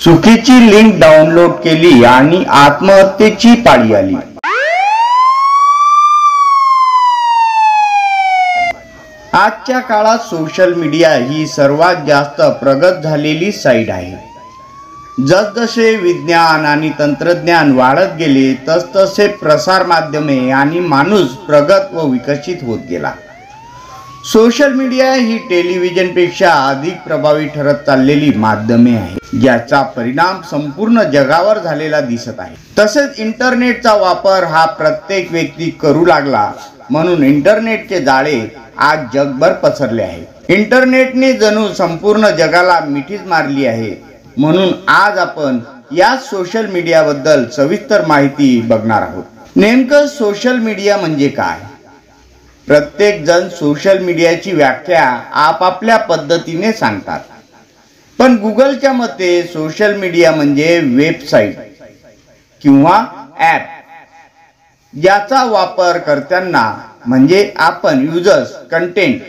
चुकीची link download केली आणि आत्महत्येची पाळी आली। आजच्या काळात सोशल मीडिया ही सर्वात जास्त प्रगत झालेली साइट आहे। जसजसे विज्ञान आणि तंत्रज्ञान वाढत गेले तसतसे प्रसार माध्यमे आणि माणूस प्रगत व विकसित होत गेला। सोशल मीडिया ही टेलिव्हिजनपेक्षा अधिक प्रभावी ठरत चाललेली माध्यमे आहे, ज्याचा परिणाम संपूर्ण जगावर झालेला दिसत आहे। तसेच इंटरनेटचा वापर हा प्रत्येक व्यक्ती करू लागला, म्हणून इंटरनेटचे जाळे आज जगभर पसरले आहे। इंटरनेटने जणू संपूर्ण जगाला मिठीच मारली आहे। म्हणून आज आपण या सोशल मीडियाबद्दल सविस्तर माहिती बघणार आहोत। नेमकं सोशल मीडिया म्हणजे काय? प्रत्येक जण सोशल मीडियाची व्याख्या आपापल्या पद्धतीने सांगतात, पण गुगलच्या मते सोशल मीडिया म्हणजे वेबसाईट किंवा ॲप ज्याचा वापर कर्त्यांना म्हणजे आपण युजर्स कंटेंट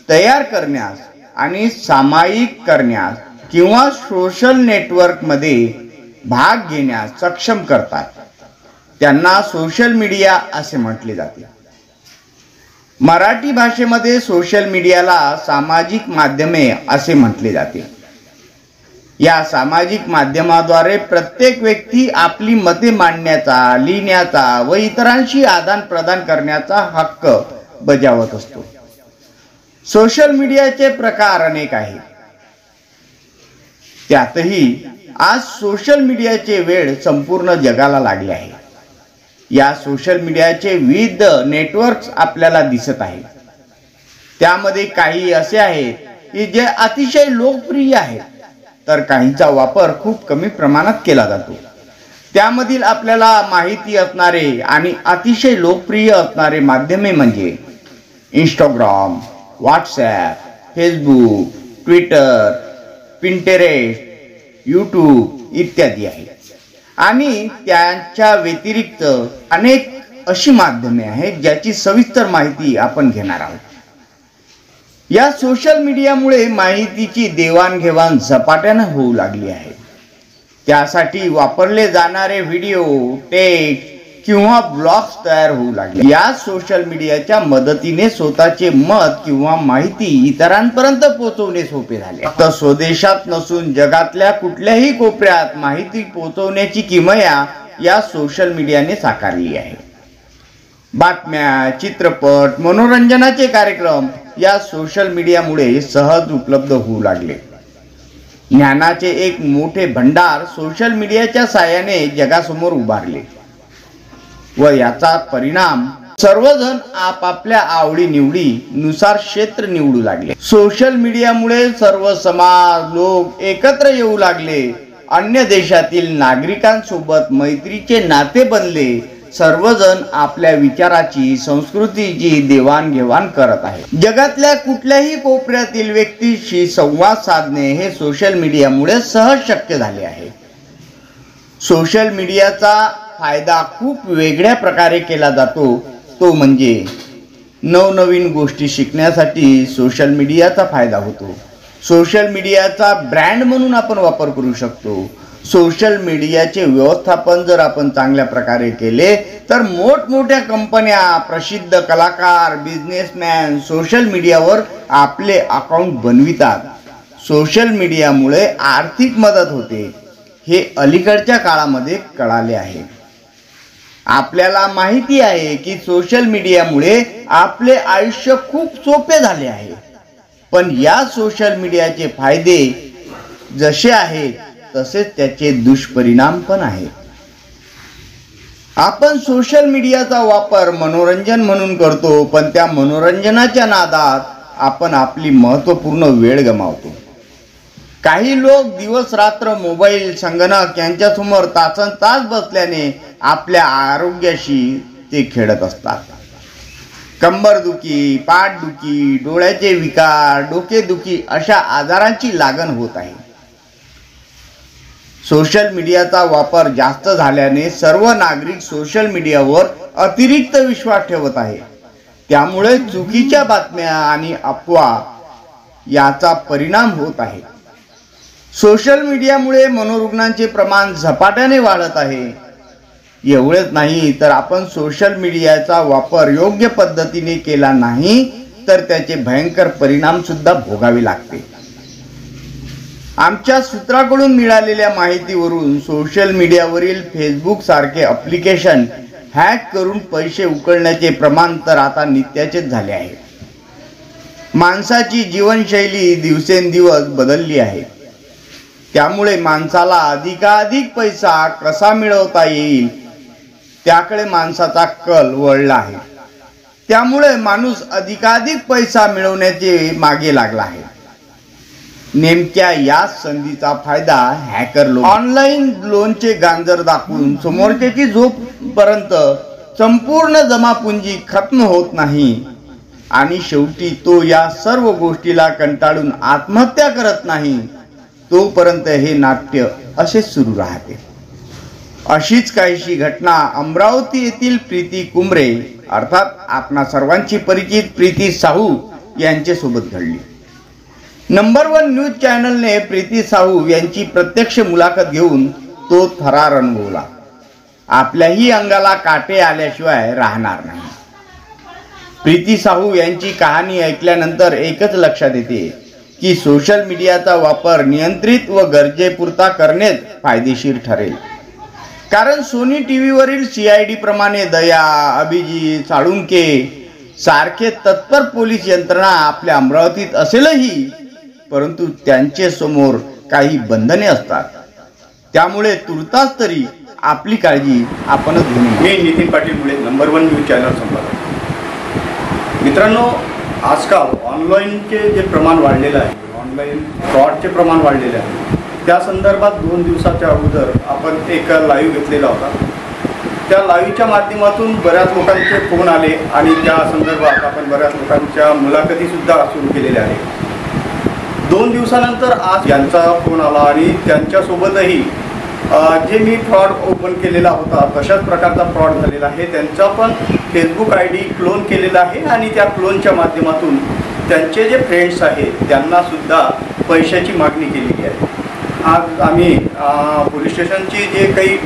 तयार करण्यास आणि सामायिक करण्यास किंवा सोशल नेटवर्क मध्ये भाग घेण्यास सक्षम करतात, त्यांना सोशल मीडिया असे म्हटले जाते। मराठी भाषेमध्ये सोशल मीडियाला सामाजिक माध्यमे असे म्हटले जाते। या सामाजिक माध्यमाद्वारे प्रत्येक व्यक्ती आपली मते मांडण्याचा, लिहिण्याचा व इतरांशी आदान प्रदान करण्याचा हक्क बजावत असतो। सोशल मीडियाचे प्रकार अनेक आहेत, त्यातही आज सोशल मीडियाचे वेड संपूर्ण जगाला लागले आहे। या सोशल मीडियाचे विविध नेटवर्क्स आपल्याला दिसत आहेत। त्यामध्ये काही असे आहेत की जे अतिशय लोकप्रिय आहेत, तर काहींचा वापर खूप कमी प्रमाणात केला जातो। त्यामधील आपल्याला माहिती असणारे आणि अतिशय लोकप्रिय असणारे माध्यमे म्हणजे Instagram, WhatsApp, Facebook, Twitter, Pinterest, YouTube इत्यादी आहेत। आणि त्यांच्या व्यतिरिक्त अनेक अशी माध्यमे आहेत ज्याची सविस्तर माहिती आपण घेणार आहोत। या सोशल मीडियामुळे माहितीची देवाणघेवाण झपाट्याने होऊ लागली आहे। त्यासाठी वापरले जाणारे व्हिडिओ, टेक्स्ट किंवा ब्लॉग्स तयार होऊ लागले। या सोशल मीडियाच्या मदतीने स्वतःचे मत किंवा माहिती इतरांपर्यंत पोहोचवणे सोपे झाले। फक्त स्वदेशात नसून जगातल्या कुठल्याही कोपऱ्यात माहिती पोहोचवण्याची किमया या सोशल मीडियाने साकारली आहे। बातम्या, चित्रपट, मनोरंजनाचे कार्यक्रम या सोशल मीडियामुळे सहज उपलब्ध होऊ लागले। ज्ञानाचे एक मोठे भंडार सोशल मीडियाच्या साहाय्याने जगासमोर उभारले व याचा परिणाम सर्वजण आपापल्या आवडी निवडी नुसार क्षेत्र निवडू लागले। सोशल मीडियामुळे सर्व समाज लोक एकत्र येऊ लागले। अन्य देशातील नागरिकांसोबत मैत्रीचे नाते बनले। सर्वजण आपल्या विचाराची, संस्कृतीची देवाणघेवाण करत आहेत। जगातल्या कुठल्याही कोपऱ्यातील व्यक्तीशी संवाद साधणे हे सोशल मीडियामुळे सहज शक्य झाले आहे। सोशल मीडियाचा फायदा खूप वेगळ्या प्रकारे केला जातो, तो म्हणजे नवनवीन गोष्टी शिकण्यासाठी सोशल मीडियाचा फायदा होतो। सोशल मीडियाचा ब्रँड म्हणून आपण वापर करू शकतो। सोशल मीडियाचे व्यवस्थापन जर आपण चांगल्या प्रकारे केले तर मोठमोठ्या कंपन्या, प्रसिद्ध कलाकार, बिझनेसमॅन सोशल मीडियावर आपले अकाउंट बनवितात। सोशल मीडियामुळे आर्थिक मदत होते, हे अलीकडच्या काळामध्ये कळाले आहे। आपल्याला माहिती आहे की सोशल मीडियामुळे आपले आयुष्य खूप सोपे झाले आहे, पण या सोशल मीडियाचे फायदे जसे आहेत तसेच त्याचे दुष्परिणाम पण आहेत। आपण सोशल मीडियाचा वापर मनोरंजन म्हणून करतो, पण त्या मनोरंजनाच्या नादात आपण आपली महत्त्वपूर्ण वेळ गमावतो। काही लोक दिवस रात्र मोबाईल, संगणक यांच्यासमोर तासनतास बसल्याने आपल्या आरोग्याशी ते खेळत असतात। कंबरदुखी, पाठदुखी, डोळ्याचे विकार, डोकेदुखी अशा आजारांची लागण होत आहे। सोशल मीडियाचा वापर जास्त झाल्याने सर्व नागरिक सोशल मीडियावर अतिरिक्त विश्वास ठेवत आहेत। त्यामुळे चुकीच्या बातम्या आणि अफवा याचा परिणाम होत आहे। सोशल मीडियामुळे मनोरुग्णांचे प्रमाण झपाट्याने वाढत आहे. एवढेच नाही तर आपण सोशल मीडियाचा वापर योग्य पद्धतीने केला नाही तर त्याचे भयंकर परिणाम सुद्धा भोगावे लागते. आमच्या सूत्राकडून मिळालेल्या माहितीवरून सोशल मीडियावरील फेसबुक सारखे ॲप्लिकेशन हॅक करून पैसे उकळण्याचे प्रमाण तर आता नित्याचेच झाले आहे. माणसाची जीवनशैली दिवसेंदिवस बदलली आहे. त्यामुळे माणसाला अधिकाधिक पैसा कसा मिळवता येईल त्याकडे माणसाचा कल वळला आहे. त्यामुळे माणूस अधिकाधिक पैसा मिळवण्याचे मागे लागला आहे. नेमक्या याच संधीचा फायदा हॅकर लोक ऑनलाईन लोनचे गांजर दाखवून समोरच्याची झोपपर्यंत संपूर्ण जमापुंजी खत्म होत नाही आणि शेवटी तो या सर्व गोष्टीला कंटाळून आत्महत्या करत नाही तोपर्यंत हे नाट्य असेच सुरू राहते. अशीच काहीशी घटना अमरावती येथील प्रीती कुंबरे अर्थात आपणा सर्वांची परिचित प्रीती साहू यांच्यासोबत घडली. नंबर 1 न्यूज चॅनलने प्रीती साहू यांची प्रत्यक्ष मुलाखत घेऊन तो थरार अनुभवला. आपल्याही अंगाला काटे आल्याशिवाय राहणार नाही. प्रीती साहू यांची कहाणी ऐकल्यानंतर एकच लक्षात येते की सोशल मीडियाचा वापर नियंत्रित व गरजेपुरता करणेच फायदेशीर ठरेल. कारण सोनी टीव्हीवरील CID प्रमाणे दया, अभिजित, साळुंके सारखे तत्पर पोलीस यंत्रणा आपल्या अमरावतीत असेलही परंतु त्यांचे समोर काही बंधने असतात. त्यामुळे तुर्तास तरी आपली काळजी आपणच घेणे. मी नितीन पाटील मुळे, नंबर 1 न्यूज चॅनल संपादक. मित्रांनो, आजकाल ऑनलाईनचे जे प्रमाण वाढलेलं आहे, ऑनलाईन फ्रॉडचे प्रमाण वाढलेले आहे, त्या संदर्भात 2 दिवसाच्या अगोदर आपण एक लाईव्ह घेतलेला होता. त्या लाईव्हच्या माध्यमातून बऱ्याच लोकांचे फोन आले आणि त्या संदर्भात आपण बऱ्याच लोकांच्या मुलाखतीसुद्धा सुरू केलेल्या आहेत. 2 दिवसानंतर आज यांचा फोन आला आणि त्यांच्यासोबतही जे मी फ्रॉड ओपन केलेला होता तशाच प्रकारचा फ्रॉड झालेला आहे. त्यांचा पण फेसबुक ID क्लोन केलेला आहे आणि त्या क्लोनच्या माध्यमातून त्यांचे जे फ्रेंड्स आहेत त्यांनासुद्धा पैशाची मागणी केलेली आहे. आज आम्ही पोलीस स्टेशनची जे काही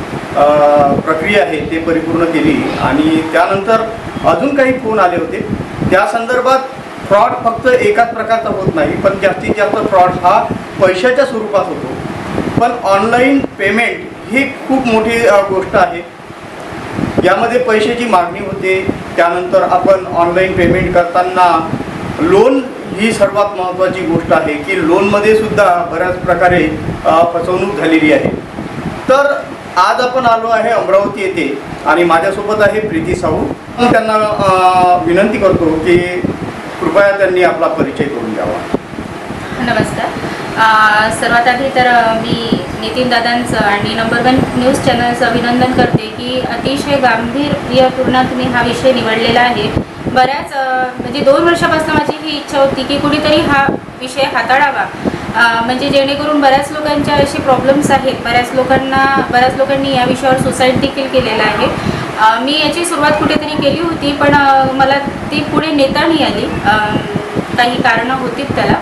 प्रक्रिया आहे ते परिपूर्ण केली आणि त्यानंतर अजून काही फोन आले होते. त्या संदर्भात फ्रॉड फक्त एकाच प्रकारचा होत नाही, पण जास्तीत जास्त फ्रॉड हा पैशाच्या स्वरूपात होतो. पण ऑनलाईन पेमेंट ही खूप मोठी गोष्ट आहे. यामध्ये पैशाची मागणी होते. त्यानंतर आपण ऑनलाईन पेमेंट करताना लोन ही सर्वात महत्त्वाची गोष्ट आहे की लोनमध्ये सुद्धा बऱ्याच प्रकारे फसवणूक झालेली आहे. तर आज आपण आलो आहे अमरावती येथे आणि माझ्यासोबत आहे प्रीती साहू. त्यांना विनंती करतो की कृपया त्यांनी आपला परिचय करून द्यावा. नमस्कार. सर्वात आधी तर मी नितीन दादांचं आणि नंबर 1 न्यूज चॅनलचं अभिनंदन करते की अतिशय गांभीर्यपूर्ण तुम्ही हा विषय निवडलेला आहे. बऱ्याच म्हणजे 2 वर्षापासून माझी ही इच्छा होती की कुणीतरी हा विषय हाताळावा, म्हणजे जेणेकरून बऱ्याच लोकांच्या असे प्रॉब्लेम्स आहेत. बऱ्याच लोकांनी या विषयावर सुसाईड देखील केलेलं आहे. मी याची सुरुवात कुठेतरी केली होती पण मला ती पुढे नेता नाही आली. काही कारणं होतीत त्याला.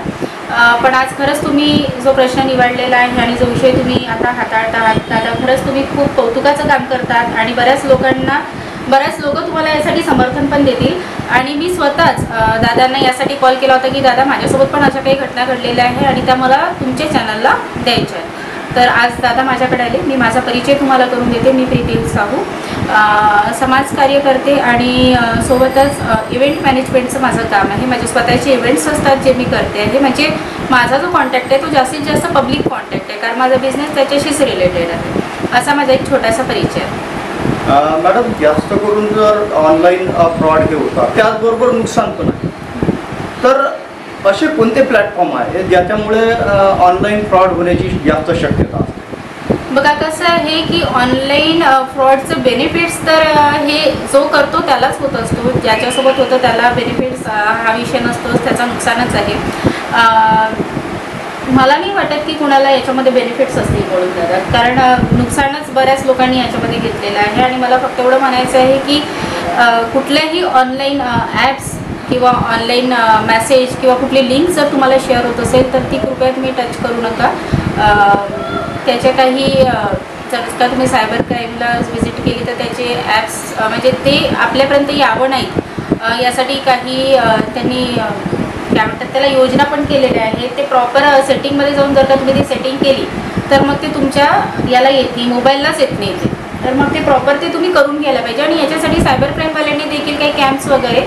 पण आज खरंच तुम्ही जो प्रश्न निवडलेला आहे आणि जो विषय तुम्ही आता हाताळता आहात आता खरंच तुम्ही खूप कौतुकाचं काम करतात आणि बऱ्याच लोक तुम्हाला यासाठी समर्थन पण देतील. आणि मी स्वतःच दादांना यासाठी कॉल केला होता की दादा माझ्यासोबत पण अशा काही घटना घडलेल्या आहे आणि त्या मला तुमच्या चॅनलला द्यायच्या आहेत. तर आज दादा माझ्याकडे आले. मी माझा परिचय तुम्हाला करून देते. मी प्रीती साहू समाजकार्य करते आणि सोबतच इव्हेंट मॅनेजमेंटचं माझं काम आहे. माझे स्वतःचे इव्हेंट्स असतात जे मी करते आहे. म्हणजे माझा जो कॉन्टॅक्ट आहे तो जास्तीत जास्त पब्लिक कॉन्टॅक्ट आहे कारण माझा बिझनेस त्याच्याशीच रिलेटेड आहे. असा माझा एक छोटासा परिचय आहे. मॅडम, जास्त करून जर ऑनलाईन फ्रॉड हे होतात त्याचबरोबर नुकसान पण आहे, तर असे कोणते प्लॅटफॉर्म आहे ज्याच्यामुळे ऑनलाईन फ्रॉड होण्याची जास्त शक्यता असते? बघा कसं आहे की ऑनलाईन फ्रॉडचं बेनिफिट्स तर हे जो करतो त्यालाच होत असतो. ज्याच्यासोबत होतं त्याला बेनिफिट्स हा विषय नसतोच, त्याचं नुकसानच आहे. मला नाही वाटत की कुणाला याच्यामध्ये बेनिफिट्स असतील बोलून जातात कारण नुकसानच बऱ्याच लोकांनी याच्यामध्ये घेतलेलं आहे. आणि मला फक्त एवढं म्हणायचं आहे की कुठल्याही ऑनलाईन ॲप्स किंवा ऑनलाईन मेसेज किंवा कुठली लिंक जर तुम्हाला शेअर होत असेल तर ती कृपया तुम्ही टच करू नका. त्याच्या काही जर का तुम्ही सायबर क्राईमला व्हिजिट केली तर त्याचे ॲप्स म्हणजे ते आपल्यापर्यंत यावं नाही यासाठी काही त्यांनी काय म्हणतात त्याला योजना पण केलेल्या आहेत. ते प्रॉपर सेटिंगमध्ये जाऊन जर का तुम्ही ती सेटिंग केली तर मग ते तुमच्या याला येत नाही, मोबाईललाच येत नाही ते. तर मग ते प्रॉपर ते तुम्ही करून घ्यायला पाहिजे. आणि याच्यासाठी सायबर क्राईमवाल्यांनी देखील काही कॅम्प्स वगैरे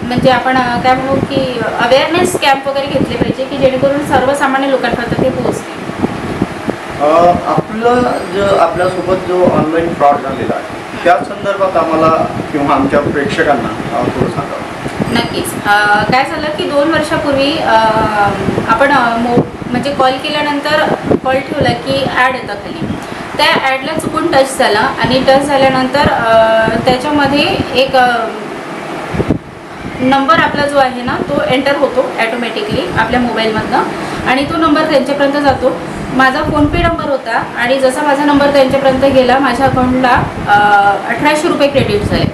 म्हणजे आपण काय म्हणू की अवेअरनेस कॅम्प वगैरे घेतले पाहिजे की जेणेकरून सर्वसामान्य लोकांपर्यंत ते पोहोचते. आपल्यासोबत जो ऑनलाईन फ्रॉड झालेला आहे त्या संदर्भात आम्हाला किंवा आमच्या प्रेक्षकांना थोडं सांगावं. नक्कीच. काय झालं की 2 वर्षापूर्वी आपण म्हणजे कॉल केल्यानंतर कॉल ठेवला की ॲड येतं खाली. त्या ॲडला चुकून टच झाला आणि टच झाल्यानंतर त्याच्यामध्ये एक नंबर आपला जो आहे ना तो एंटर होतो ॲटोमॅटिकली आपल्या मोबाईलमधनं आणि तो नंबर त्यांच्यापर्यंत जातो. माझा फोनपे नंबर होता आणि जसा माझा नंबर त्यांच्यापर्यंत गेला माझ्या अकाउंटला 1800 रुपये क्रेडिट झाले.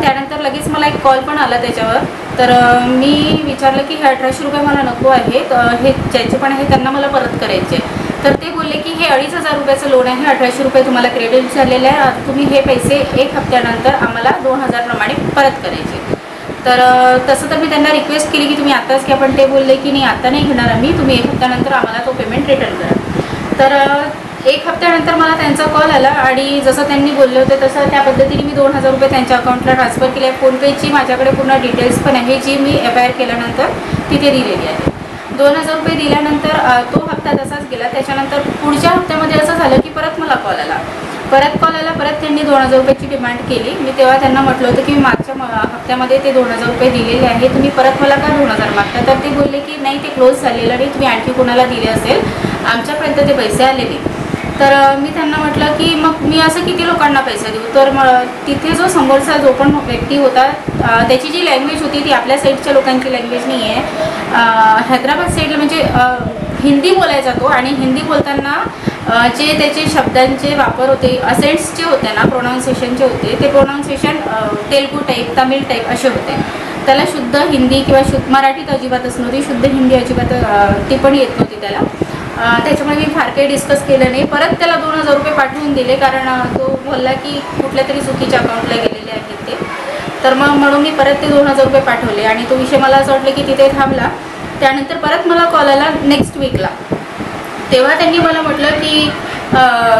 त्यानंतर लगेच मला एक कॉल पण आला त्याच्यावर. तर मी विचारलं की हे 1800 रुपये मला नको आहेत, हे ज्याचे पण आहे त्यांना मला परत करायचे. तर ते बोलले की हे 2500 रुपयाचं लोन आहे, 1800 रुपये तुम्हाला क्रेडिट झालेले आहे, आता तुम्ही हे पैसे 1 हप्त्यानंतर आम्हाला 2000 प्रमाणे परत करायचे. तर तसं तर मी त्यांना रिक्वेस्ट केली की तुम्ही आत्ताच घ्या, पण ते बोलले की नाही आता नाही घेणार आम्ही, तुम्ही 1 हप्त्यानंतर आम्हाला तो पेमेंट रिटर्न करा. तर 1 हप्त्यानंतर मला त्यांचा कॉल आला आणि जसं त्यांनी बोलले होते तसं त्या पद्धतीने मी 2000 रुपये त्यांच्या अकाउंटला ट्रान्सफर केले. फोनपेची माझ्याकडे पूर्ण डिटेल्स पण आहे जी मी FIR केल्यानंतर तिथे दिलेली आहे. 2000 रुपये दिल्यानंतर तो हप्ता तसाच गेला. त्याच्यानंतर पुढच्या हप्त्यामध्ये असं झालं की परत मला कॉल आला. परत त्यांनी 2000 रुपयाची डिमांड केली. मी तेव्हा त्यांना म्हटलं होतं की मागच्या हप्त्यामध्ये ते 2000 रुपये दिलेले आहे, तुम्ही परत मला का 2000 मागता. तर ते बोलले की नाही ते क्लोज झालेलं नाही, तुम्ही आणखी कोणाला दिले असेल, आमच्यापर्यंत ते पैसे आलेले. तर मी त्यांना म्हटलं की मग मी असं किती लोकांना पैसे देऊ. तर तिथे जो समोरचा जो पण व्यक्ती होता त्याची जी लँग्वेज होती ती आपल्या साईडच्या लोकांची लँग्वेज नाही आहे. हैदराबाद साईडला म्हणजे हिंदी बोलायचा तो आणि हिंदी बोलताना जे त्याचे शब्दांचे वापर होते, असेंट्स जे होते ना, प्रोनाऊन्सिएशनचे होते, ते pronunciation Telugu type, Tamil type असे होते. त्याला शुद्ध हिंदी किंवा मराठीत अजिबातच नव्हती, शुद्ध हिंदी अजिबात ती पण येत नव्हती त्याला. त्याच्यामुळे मी फार काही डिस्कस केलं नाही. परत त्याला 2000 रुपये पाठवून दिले कारण तो बोलला की कुठल्या तरी चुकीच्या अकाउंटला गेलेले आहेत ते. तर मग म्हणून मी परत ते 2000 रुपये पाठवले आणि तो विषय मला असं वाटलं की तिथे थांबला. त्यानंतर परत मला कॉल आला नेक्स्ट वीकला. तेव्हा त्यांनी मला म्हटलं की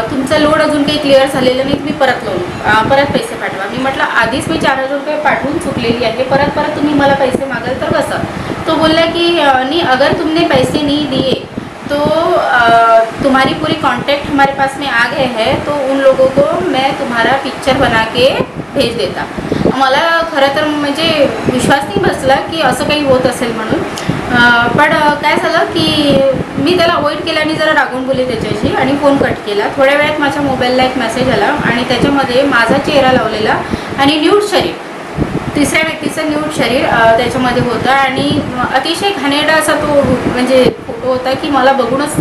तुमचं लोड अजून काही क्लिअर झालेलं नाही, तुम्ही परत पैसे पाठवा. मी म्हटलं आधीच मी 4000 रुपये पाठवून चुकलेली आहे, परत तुम्ही मला पैसे मागाल तर कसं. तो बोलला की नहीं, अगर तुमने पैसे नहीं दिए तो तुम्हारी पूरी कॉन्टैक्ट हमारे पास में आ गए हैं, तो उन लोगों को मैं तुम्हारा पिक्चर बना के भेज देता. मला खरं तर म्हणजे विश्वास नाही बसला की असं काही होत असेल म्हणून. पण काय झालं की मी त्याला अवॉइड केलं आणि जरा रागून बोलले त्याच्याशी आणि फोन कट केला. थोड्या वेळात माझ्या मोबाईलला एक मेसेज आला आणि त्याच्यामध्ये माझा चेहरा लावलेला आणि न्यूड शरीर, तिसऱ्या व्यक्तीचं न्यूड शरीर त्याच्यामध्ये होतं आणि अतिशय घाणेरडा असा तो म्हणजे फोटो होता की मला बघूनच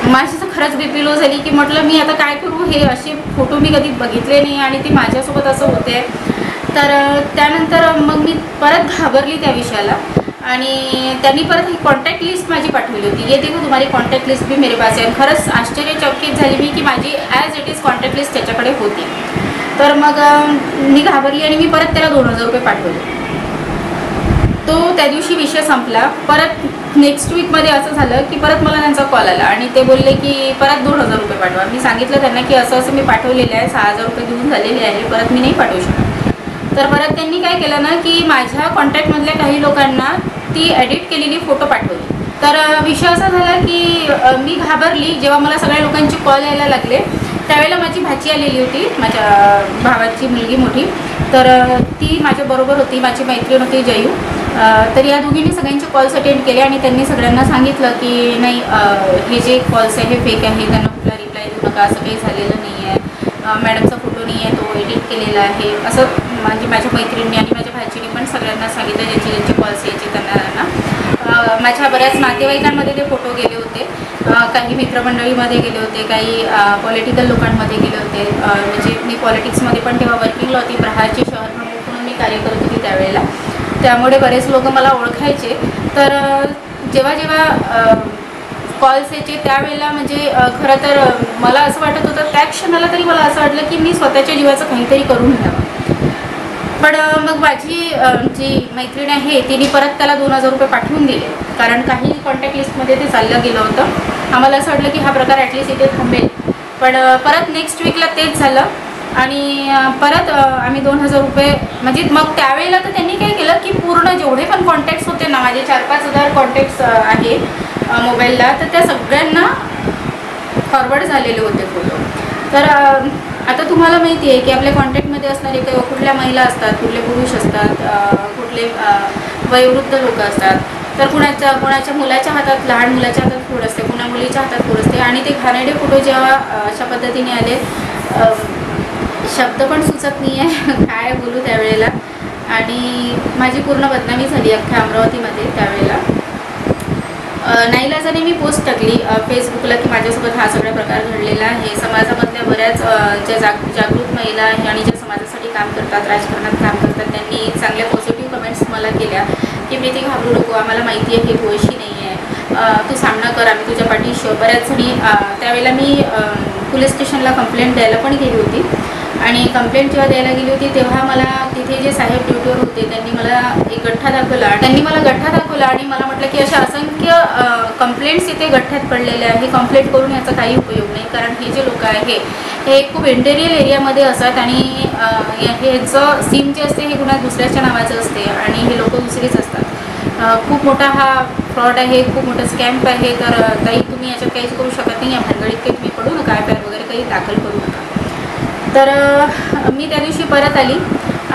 माझी तर खरंच BP लो झाली की म्हटलं मी आता काय करू, हे असे फोटो मी कधी बघितले नाही आणि ते माझ्यासोबत असं होते. तर त्यानंतर मग मी परत घाबरली त्या विषयाला आणि त्यांनी परत ही कॉन्टॅक्ट लिस्ट माझी पाठवली होती. ये देखो तुम्हारी कॉन्टॅक्ट लिस्ट भी मेरे पास आहे. खरंच आश्चर्यचकित झाली मी की माझी as it is contact list त्याच्याकडे होती. तर मग मी घाबरली आणि मी परत त्याला 2000 रुपये पाठवले. तो त्या दिवशी विषय संपला. परत नेक्स्ट वीकमध्ये असं झालं की परत मला त्यांचा कॉल आला आणि ते बोलले की परत 2000 रुपये पाठवा. मी सांगितलं त्यांना की असं मी पाठवलेलं आहे, 6000 रुपये देऊन झालेले आहे, परत मी नाही पाठवू शकत. तर परत त्यांनी काय केलं ना की माझ्या कॉन्टॅक्टमधल्या काही लोकांना ती एडिट केलेली फोटो पाठवली. तर विषय असा झाला की मी घाबरली. जेव्हा मला सगळ्या लोकांचे कॉल यायला लागले त्यावेळेला माझी भाची आलेली होती, माझ्या भावाची मुलगी मोठी. तर ती माझ्याबरोबर होती, माझी मैत्रीण होती जयू. तर या दोघींनी सगळ्यांचे कॉल्स अटेंड केले आणि त्यांनी सगळ्यांना सांगितलं की नाही, हे जे कॉल्स आहे हे फेक आहे, त्यांना कुठला रिप्लाय देऊ नका, असं काही झालेलं नाही आहे, मॅडमचा फोटो नाही आहे, तो एडिट केलेला आहे, असं म्हणजे माझ्या मैत्रिणींनी आणि माझ्या भाचीने पण सगळ्यांना सांगितलं ज्यांचे कॉल्स यायचे त्यांना. माझ्या बऱ्याच नातेवाईकांमध्ये ते फोटो गेले होते, काही मित्रमंडळीमध्ये गेले होते, काही पॉलिटिकल लोकांमध्ये गेले होते. म्हणजे मी पॉलिटिक्समध्ये पण तेव्हा वर्किंगला होती, प्रहारचे शहर प्रमुख म्हणून मी कार्य करत होती त्यावेळेला, त्यामुळे बरेच लोक मला ओळखायचे. तर जेव्हा कॉल्स यायचे त्यावेळेला म्हणजे खरं तर मला असं वाटत होतं त्या क्षणाला तरी मला असं वाटलं की मी स्वतःच्या जीवाचं काहीतरी करून घ्यावं. पण मग माझी जी मैत्रीण आहे तिने परत त्याला 2000 रुपये पाठवून दिले, कारण काही कॉन्टॅक्ट लिस्टमध्ये ते चाललं गेलं होतं. आम्हाला असं वाटलं की हा प्रकार ॲटलिस्ट इथे थांबेल, पण परत नेक्स्ट वीकला तेच झालं आणि परत आम्ही 2000 रुपये म्हणजे मग त्यावेळेला तर त्यांनी काय केलं की पूर्ण जेवढे पण कॉन्टॅक्ट्स होते ना, माझे 4-5 हजार कॉन्टॅक्ट्स आहे मोबाईलला, तर त्या सगळ्यांना फॉरवर्ड झालेले होते फोटो. तर आता तुम्हाला माहिती आहे की आपल्या कॉन्टॅक्टमध्ये असणारे कुठल्या महिला असतात, कुठले पुरुष असतात, कुठले वयोवृद्ध लोक असतात. तर कोणाच्या मुलाच्या हातात, लहान मुलाच्या हातात फोन असते, कुणा मुलीच्या हातात फोन असते आणि ते घाणेरडे फोटो जेव्हा अशा पद्धतीने आले, शब्द पण सुचत नाही आहे काय बोलू त्यावेळेला. आणि माझी पूर्ण बदनामी झाली अख्ख्या अमरावतीमध्ये त्यावेळेला. नाईलाजाने मी पोस्ट टाकली फेसबुकला की माझ्यासोबत हा सगळा प्रकार घडलेला आहे. समाजामधल्या बऱ्याच ज्या जागृत महिला आहे आणि ज्या समाजासाठी काम करतात, राजकारणात काम करतात, त्यांनी चांगल्या पॉझिटिव्ह कमेंट्स मला केल्या की प्रीती घाबरू नको, आम्हाला माहिती आहे तू अशी नाही आहे, तू सामना कर, आम्ही तुझ्या पाठीशी. बऱ्याच जणी त्यावेळेला मी पोलीस स्टेशनला कंप्लेंट द्यायला पण गेली होती आणि कंप्लेंट जेव्हा द्यायला गेली होती तेव्हा मला तिथे जे साहेब ड्युटीवर होते त्यांनी मला एक गठ्ठा दाखवला. आणि मला म्हटलं की अशा असंख्य कंप्लेंट्स इथे गठ्ठ्यात पडलेल्या आहे, कंप्लेंट करून याचा काही उपयोग नाही, कारण हे जे लोक आहे हे खूप इंटेरियल एरियामध्ये असतात आणि ह्याचं सिम जे असते हे कुणा दुसऱ्याच्या नावाचं असते आणि हे लोक दुसरेच असतात. खूप मोठा हा फ्रॉड आहे, खूप मोठा स्कॅम्प आहे. तर ताई तुम्ही याच्यात काहीच करू शकत नाही, या भानगडीत काही तुम्ही पडू नका, FIR वगैरे काही दाखल करू नका. तर मी त्या दिवशी परत आली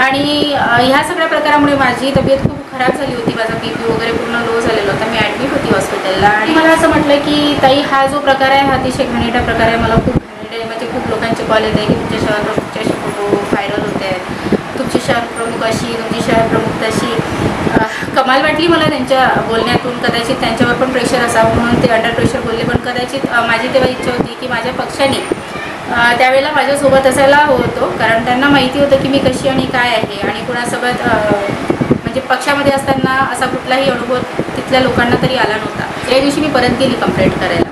आणि ह्या सगळ्या प्रकारामुळे माझी तब्येत खूप खराब झाली होती. माझा BP वगैरे पूर्ण लो झालेला होता. मी ॲडमिट होती हॉस्पिटलला आणि मला असं म्हटलं की ताई हा जो प्रकार आहे हा अतिशय घाणेरडा प्रकार आहे. मला खूप घाणेरडा म्हणजे खूप लोकांचे कॉल येत आहे की तुमच्या शहर प्रमुखचे असे फोटो व्हायरल होते आहेत, तुमची शहर प्रमुख अशी, तुमची शहर प्रमुख तशी. कमाल वाटली मला त्यांच्या बोलण्यातून. कदाचित त्यांच्यावर पण प्रेशर असावं म्हणून ते अंडर प्रेशर बोलले, पण कदाचित माझी तेव्हा इच्छा होती की माझ्या पक्षाने त्यावेळेला माझ्यासोबत असायला होतो, कारण त्यांना माहिती होतं की मी कशी आणि काय आहे आणि कुणासोबत म्हणजे पक्षामध्ये असताना असा कुठलाही अनुभव तिथल्या लोकांना तरी आला नव्हता. त्या दिवशी मी परत गेली कंप्लेंट करायला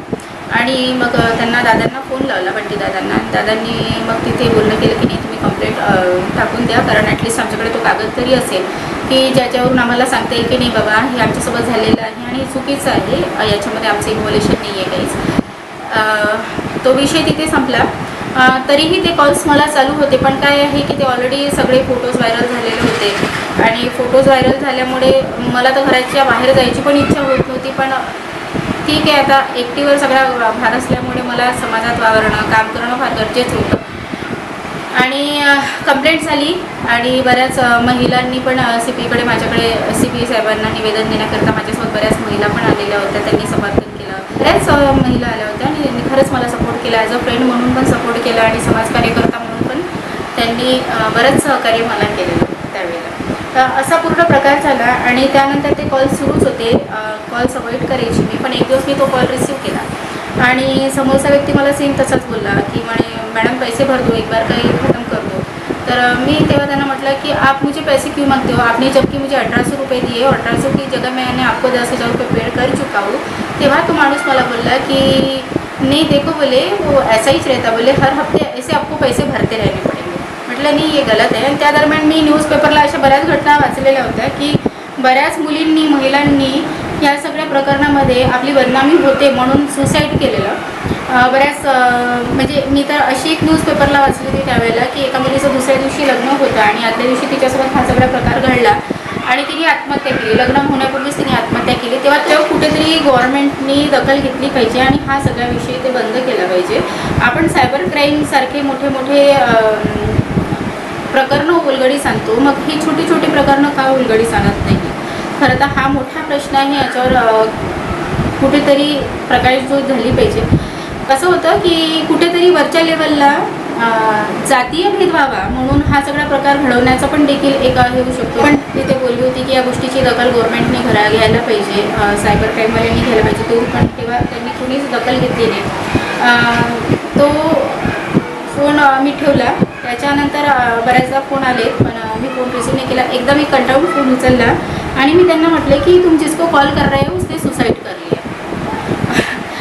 आणि मग दादांना फोन लावला, बंटी दादांना. दादांनी मग तिथे बोलणं केलं की नाही तुम्ही कंप्लेंट टाकून द्या, कारण ॲटलिस्ट आमच्याकडे तो कागद तरी असेल की ज्याच्यावरून आम्हाला सांगता येईल की नाही बाबा हे आमच्यासोबत झालेलं आहे आणि चुकीचं आहे, याच्यामध्ये आमचं इन्व्हॉल्युशन नाही आहे काहीच. तो विषय तिथे संपला. तरीही ते कॉल्स मला चालू होते, पण काय आहे की ते ऑलरेडी सगळे फोटोज व्हायरल झालेले होते आणि फोटोज व्हायरल झाल्यामुळे मला तर घराच्या बाहेर जायची पण इच्छा होत नव्हती. पण ठीक आहे, आता एकटीवर सगळा भार असल्यामुळे मला समाजात वावरणं, काम करणं फार गरजेचं होतं. आणि कंप्लेंट झाली आणि बऱ्याच महिलांनी पण CPकडे माझ्याकडे CP साहेबांना निवेदन देण्याकरता माझ्यासोबत बऱ्याच महिला पण आलेल्या होत्या. त्यांनी समर्थन केलं, बऱ्याच महिला आल्या होत्या आणि त्यांनी खरंच मला सपोर्ट केला, ॲज अ फ्रेंड म्हणून पण सपोर्ट केला आणि समाजकार्यकर्ता म्हणून पण त्यांनी बरंच सहकार्य मला केलेलं त्यावेळेला. तर असा पूर्ण प्रकार झाला आणि त्यानंतर ते कॉल सुरूच होते. कॉल्स अवॉइड करायची मी, पण एक दिवस मी तो कॉल रिसीव्ह केला आणि समोरचा व्यक्ती मला सेम तसाच बोलला की म्हणे मॅडम पैसे भर दो, एक बार काही खतम कर दो. तर मी तेव्हा त्यांना म्हटलं की आप मुझे पैसे क्यों मांगते हो, आपने जबकि मुझे 1800 रुपये दिए, 1800 की जगह मैंने आपको 10,000 रुपये पेड कर चुका हूँ. तेव्हा तो माणूस मला बोलला की नहीं देखो बोले वो ऐसा ही रहता, बोले हर हफ्ते ऐसे आपको पैसे भरते रहने पडेंगे. म्हटलं नाही हे गलत आहे. आणि त्या दरम्यान मी न्यूजपेपरला अशा बऱ्याच घटना वाचलेल्या होत्या की बऱ्याच मुलींनी, महिलांनी या सगळ्या प्रकरणामध्ये आपली बदनामी होते म्हणून सुसाईड केलेलं. बऱ्याच म्हणजे मी तर अशी एक न्यूजपेपरला वाचली होती त्यावेळेला की एका मुलीचं दुसऱ्या दिवशी लग्न होतं आणि आदल्या दिवशी तिच्यासोबत हा सगळा प्रकार घडला आणि तिने आत्महत्या केली. लग्न होण्यापूर्वीच तिने आत्महत्या केली. तेव्हा कुठेतरी गव्हर्नमेंटनी दखल घेतली पाहिजे आणि हा सगळा विषय ते बंद केला पाहिजे. आपण सायबर क्राईमसारखे मोठे मोठे प्रकरणं उलगडीस आणतो, मग ही छोटी छोटी प्रकरणं का उलगडीस आणत नाही? खरं तर हा मोठा प्रश्न आहे, याच्यावर कुठेतरी प्रकाशझोत झाली पाहिजे. कसं होतं की कुठेतरी वरच्या लेवलला जातीय भेद व्हावा म्हणून हा सगळा प्रकार घडवण्याचा पण देखील एक हे होऊ शकतो. पण तिथे बोलली होती की या गोष्टीची दखल गव्हर्नमेंटने घ्यायला पाहिजे, सायबर क्राईमवाल्यांनी घ्यायला पाहिजे. तो पण तेव्हा त्यांनी कुणीच दखल घेतली नाही. तो फोन मी ठेवला. त्याच्यानंतर बऱ्याचदा फोन आले पण मी फोन रिसीव नाही केला. एकदा मी कंटाळून फोन उचलला आणि मी त्यांना म्हटलं की तुम जिसको कॉल कर रहे हो उसने सुसाइड कर लिया.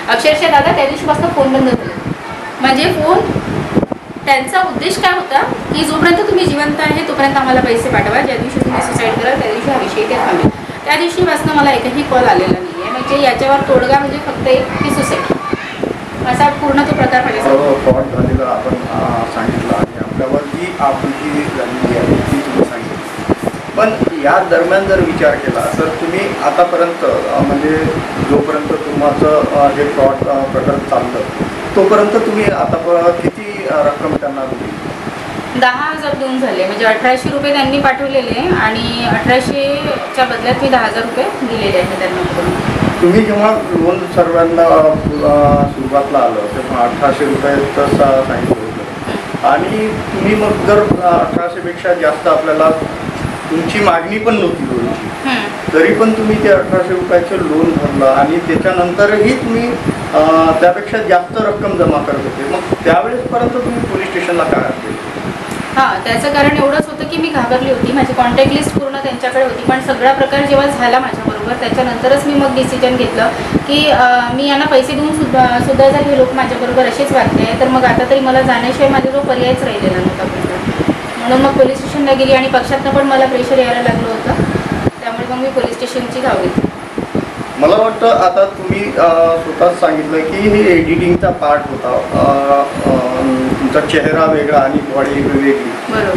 अक्षरशः दादा त्या दिवशीपासून फोन बंद झाले. म्हणजे फोन त्यांचा उद्देश काय होता की जोपर्यंत तुम्ही जिवंत आहे तोपर्यंत आम्हाला पैसे पाठवा, ज्या दिवशी तुम्ही सुसाईड कराल त्या दिवशी हा विषय ते थांबेल. त्या दिवशीपासून मला एकही कॉल आलेला नाही आहे. म्हणजे याच्यावर तोडगा म्हणजे फक्त एक की सुसाईड असा पूर्ण तो प्रकार माझ्यासमोर फ्रॉड झालेला आपण सांगितलं आणि आपल्यावर जी आपुलकी झालेली आहे ती तुम्ही सांगितली. पण या दरम्यान जर विचार केला तर तुम्ही आतापर्यंत म्हणजे जोपर्यंत तुमचं हे फ्रॉड प्रकरण चाललं तोपर्यंत तुम्ही आता किती रक्कम त्यांना दिली? 10,000 देऊन झाले. म्हणजे 1,800 रुपये त्यांनी पाठवलेले आणि 1,800च्या बदल्यात मी 10,000 रुपये दिलेले आहेत त्यांना. तुम्ही जेव्हा लोन सर्वांना सुरुवातला आलं तेव्हा 1,800 रुपये तसं सांगितलं होतं आणि तुम्ही मग जर 1,800पेक्षा जास्त आपल्याला तुमची मागणी पण नव्हती लोनची, तरी पण तुम्ही ते 1,800 रुपयाचं लोन भरलं आणि त्याच्यानंतरही तुम्ही त्यापेक्षा जास्त रक्कम जमा करत होते. मग त्यावेळेसपर्यंत तुम्ही पोलीस स्टेशनला काय केलं? हां, त्याचं कारण एवढंच होतं की मी घाबरली होती. माझी कॉन्टॅक्ट लिस्ट पूर्ण त्यांच्याकडे होती. पण सगळा प्रकार जेव्हा झाला माझ्याबरोबर त्याच्यानंतरच मी मग डिसिजन घेतलं की मी यांना पैसे देऊन सुद्धा जर हे लोक माझ्याबरोबर असेच वागले तर मग आता तरी मला जाण्याशिवाय माझा जो पर्यायच राहिलेला नव्हता. म्हणून मग पोलीस स्टेशनला गेली आणि पक्षातनं पण मला प्रेशर यायला लागलं होतं. त्यामुळे मग मी पोलीस स्टेशनची धाव घेतली. मला वाटतं आता तुम्ही स्वतःच सांगितलं की हे एडिटिंगचा पार्ट होता, तुमचा चेहरा वेगळा आणि बॉडी वेगळी,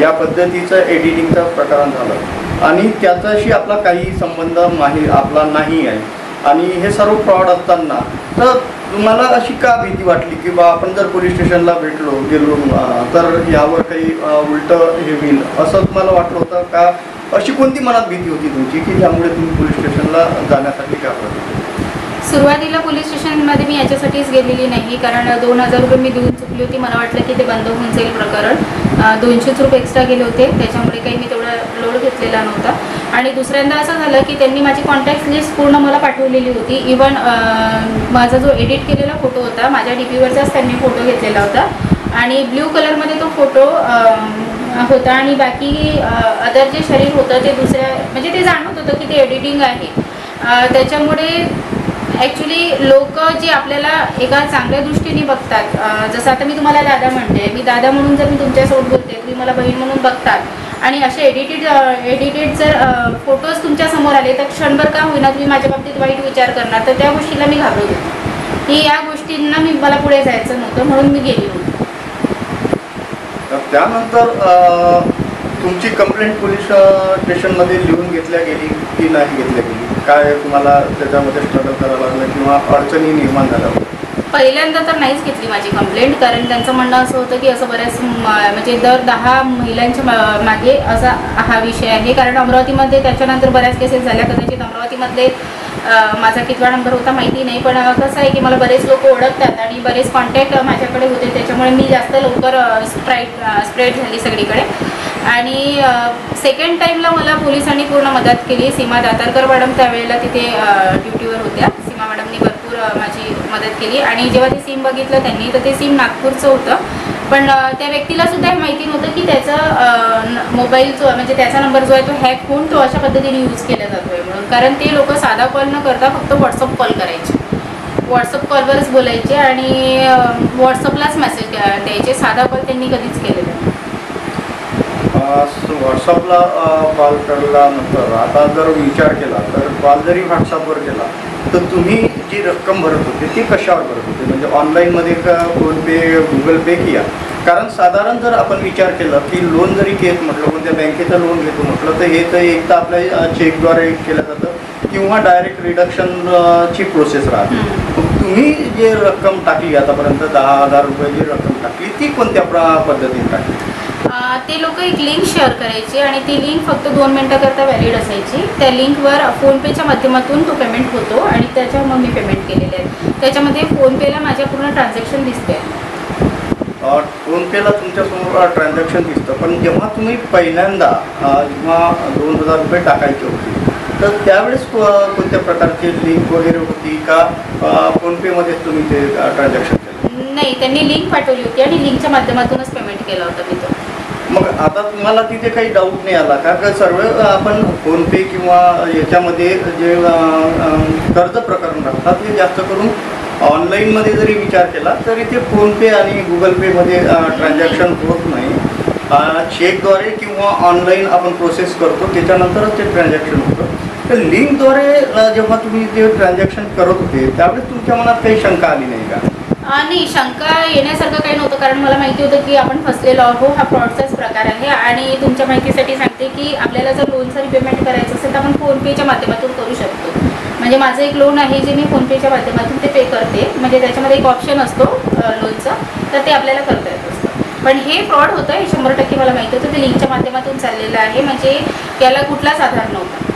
या पद्धतीचं एडिटिंगचं प्रकरण झालं आणि त्याच्याशी आपला काही संबंध आपला नाही आहे आणि हे सर्व फ्रॉड असताना तर तुम्हाला अशी का भीती वाटली की बा आपण जर पोलीस स्टेशनला गेलो तर यावर काही उलटं हे होईल असं तुम्हाला वाटलं होतं का? अशी कोणती मनात भीती होती तुमची की ज्यामुळे तुम्ही पोलीस स्टेशनला जाण्यासाठी घाबरत होते? सुरुवातीला पोलीस स्टेशनमध्ये मी याच्यासाठीच गेलेली नाही, कारण 2,000 रुपये मी देऊन चुकली होती. मला वाटलं की ते बंद होऊन जाईल प्रकरण. 200 रुपये एक्स्ट्रा गेले होते, त्याच्यामुळे काही मी तेवढा लोड घेतलेला नव्हता. आणि दुसऱ्यांदा असं झालं की त्यांनी माझी कॉन्टॅक्ट लिस्ट पूर्ण मला पाठवलेली होती. इवन माझा जो एडिट केलेला फोटो होता माझ्या DP-वरचाच त्यांनी फोटो घेतलेला होता आणि ब्ल्यू कलरमध्ये तो फोटो होता आणि बाकी अदर जे शरीर होतं ते दुसऱ्या म्हणजे ते जाणवत होतं की ते एडिटिंग आहे. त्याच्यामुळे ॲक्च्युली लोक जे आपल्याला एका चांगल्या दृष्टीने बघतात, जसं आता मी तुम्हाला दादा म्हणते, मी दादा म्हणून जर मी तुमच्यासोबत बोलते तुम्ही मला बहीण म्हणून बघतात आणि असे एडिटेड जर फोटोज तुमच्या समोर आले तर क्षणभर का होईना तुम्ही माझ्या बाबतीत वाईट विचार करणार. तर त्या गोष्टीला मी घाबरत होते की या गोष्टींना मला पुढे जायचं नव्हतं म्हणून मी गेली होती. त्यानंतर तुमची कंप्लेंट पोलीस स्टेशनमध्ये लिहून घेतल्या गेली की नाही घेतल्या गेली? काय तुम्हाला त्याच्यामध्ये स्ट्रगल करावं लागलं किंवा अडचणी निर्माण झाल्या? पहिल्यांदा तर नाहीच घेतली माझी कंप्लेंट, कारण त्यांचं म्हणणं असं होतं की असं बऱ्याच म्हणजे दर 10 महिलांच्या मागे असा हा विषय आहे. कारण अमरावतीमध्ये त्याच्यानंतर बऱ्याच केसेस झाल्या. कदाचित अमरावतीमध्ये माझा कितवा नंबर होता माहिती नाही, पण कसं आहे की मला बरेच लोक ओळखतात आणि बरेच कॉन्टॅक्ट माझ्याकडे होते, त्याच्यामुळे मी जास्त लवकर स्प्रेड झाली सगळीकडे. आणि सेकंड टाईमला मला पोलिसांनी पूर्ण मदत केली. सीमा दातारकर मॅडम त्यावेळेला तिथे ड्युटीवर होत्या. सीमा मॅडमनी भरपूर माझी मदत केली आणि जेव्हा ते सिम बघितलं त्यांनी तर ते सिम नागपूरचं होतं. पण त्या व्यक्तीला सुद्धा हे माहिती नव्हतं की त्याचा मोबाईल जो म्हणजे त्याचा नंबर जो आहे तो हॅक होऊन तो अशा पद्धतीने यूज केला जातो आहे म्हणून. कारण ते लोक साधा कॉल न करता फक्त व्हॉट्सअप कॉल करायचे, व्हॉट्सअप कॉलवरच बोलायचे आणि व्हॉट्सअपलाच मेसेज द्यायचे. साधा कॉल त्यांनी कधीच केलेला नाही. व्हॉट्सअपला कॉल केल्यानंतर आता जर विचार केला तर कॉल जरी व्हॉट्सअपवर केला तर तुम्ही जी रक्कम भरत होते ती कशावर भरत होते? म्हणजे ऑनलाईनमध्ये का फोनपे गुगल पे किया? कारण साधारण जर आपण विचार केला की लोन जरी घेत म्हटलं कोणत्या बँकेचं लोन घेतो म्हटलं तर हे तर एक तर आपल्या चेकद्वारे केलं जातं किंवा डायरेक्ट रिडक्शनची प्रोसेस राहते. तुम्ही जे रक्कम टाकली आतापर्यंत 10,000 रुपये जी रक्कम टाकली ती कोणत्या पद्धतीने टाकली? ते लोक एक लिंक शेअर करायचे आणि ती लिंक फक्त 2 मिनिटाकरता व्हॅलिड असायची. त्या लिंकवर फोनपेच्या माध्यमातून तो पेमेंट होतो आणि त्याच्यावर मग मी पेमेंट केलेले आहे. त्याच्यामध्ये फोनपेला माझ्या पूर्ण ट्रान्झॅक्शन दिसते. फोनपेला तुमच्यासमोर ट्रान्झॅक्शन दिसतं, पण जेव्हा तुम्ही पहिल्यांदा जेव्हा 2,000 रुपये टाकायचे होते तर त्यावेळेस कोणत्या प्रकारची लिंक वगैरे होती का फोनपेमध्येच तुम्ही ते ट्रान्झॅक्शन केलं? नाही, त्यांनी लिंक पाठवली होती आणि लिंकच्या माध्यमातूनच पेमेंट केलं होतं मी तो. मग आता तुम्हाला तिथे काही डाऊट नाही आला का? सर्व आपण फोनपे किंवा याच्यामध्ये जे कर्ज प्रकरण राहतात ते जास्त करून ऑनलाईनमध्ये जरी विचार केला तरी ते फोनपे आणि गुगल पेमध्ये ट्रान्झॅक्शन होत नाही. चेकद्वारे किंवा ऑनलाईन आपण प्रोसेस करतो त्याच्यानंतरच ते ट्रान्झॅक्शन होतं. तर लिंकद्वारे जेव्हा तुम्ही ते ट्रान्झॅक्शन करत होते त्यावेळेस तुमच्या मनात काही शंका आली नाही का? नाही, शंका येण्यासारखं काही नव्हतं, कारण मला माहिती होतं की आपण फसलेलो आहोत. हा फ्रॉडचाच प्रकार आहे. आणि तुमच्या माहितीसाठी सांगते की आपल्याला जर लोनचं रिपेमेंट करायचं असेल तर आपण फोनपेच्या माध्यमातून करू शकतो. म्हणजे माझं एक लोन आहे जे मी फोनपेच्या माध्यमातून ते पे करते. म्हणजे त्याच्यामध्ये एक ऑप्शन असतो लोनचा, तर ते आपल्याला करता येत असतं. पण हे फ्रॉड होतं हे 100% मला माहिती होतं. ते लिंकच्या माध्यमातून चाललेलं आहे, म्हणजे याला कुठलाच आधार नव्हता.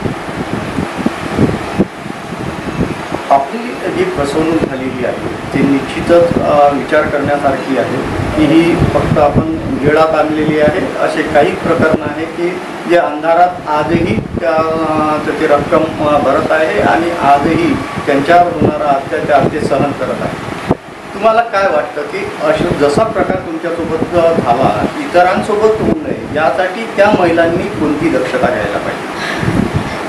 आपली जी फसवणूक झालेली आहे ती निश्चितच विचार करण्यासारखी आहे की ही फक्त आपण उजेडात आणलेली आहे. असे काही प्रकरण आहे की जे अंधारात आजही त्याची रक्कम भरत आहे आणि आजही त्यांच्यावर होणारा अत्याचार ते सहन करत आहे. तुम्हाला काय वाटतं की असं जसा प्रकार तुमच्यासोबत झाला इतरांसोबत होऊ नये यासाठी त्या महिलांनी कोणती दक्षता घ्यायला पाहिजे?